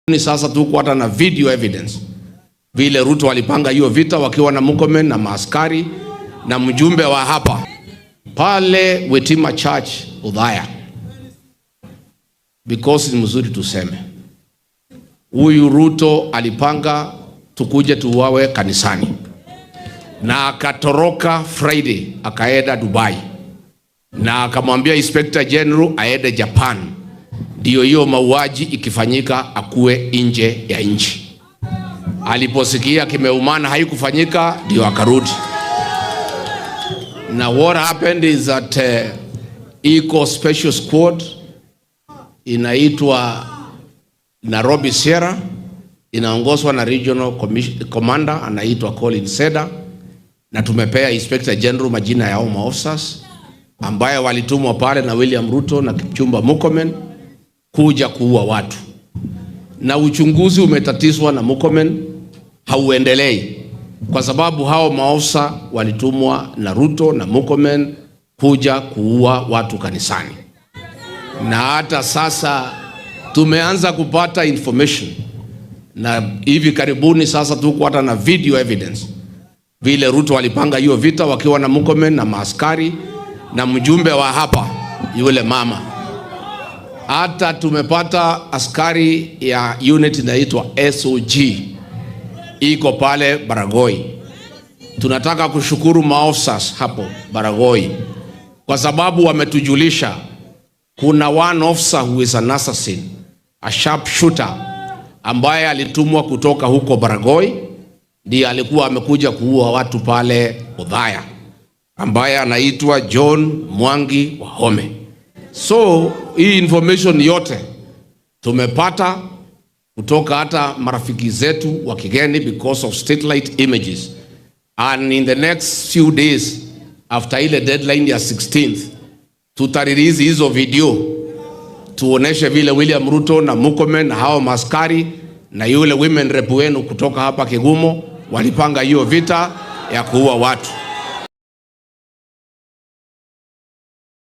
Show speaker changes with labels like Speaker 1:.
Speaker 1: Ni sasa tuko hata na video evidence vile Ruto walipanga hiyo vita wakiwa na Murkomen na maaskari na mjumbe wa hapa pale Wetima Church Udhaya. Because ni mzuri tuseme huyu Ruto alipanga tukuje tuwawe kanisani na akatoroka Friday akaenda Dubai na akamwambia Inspector General aende Japan ndio hiyo mauaji ikifanyika akue nje ya nchi. Aliposikia kimeumana haikufanyika ndio akarudi. Na what happened is that iko special squad inaitwa Nairobi Sierra, inaongozwa na regional commander anaitwa Colin Seda, na tumepea Inspector General majina ya hao officers ambaye walitumwa pale na William Ruto na Kipchumba Murkomen kuja kuua watu. Na uchunguzi umetatizwa na Murkomen hauendelei kwa sababu hao maofisa walitumwa na Ruto na Murkomen kuja kuua watu kanisani. Na hata sasa tumeanza kupata information na hivi karibuni sasa tuko hata na video evidence vile Ruto walipanga hiyo vita wakiwa na Murkomen na maaskari na mjumbe wa hapa yule mama. Hata tumepata askari ya unit inaitwa SOG iko pale Baragoi. Tunataka kushukuru maofficers hapo Baragoi kwa sababu wametujulisha kuna one officer who is an assassin, a sharpshooter ambaye alitumwa kutoka huko Baragoi, ndiye alikuwa amekuja kuua watu pale Udhaya, ambaye anaitwa John Mwangi Wahome. So hii information yote tumepata kutoka hata marafiki zetu wa kigeni because of satellite images, and in the next few days after ile deadline ya 16th tutaririzi hizo video tuoneshe vile William Ruto na Murkomen na hao maskari na yule women rep wenu kutoka hapa Kigumo walipanga hiyo vita ya kuua watu.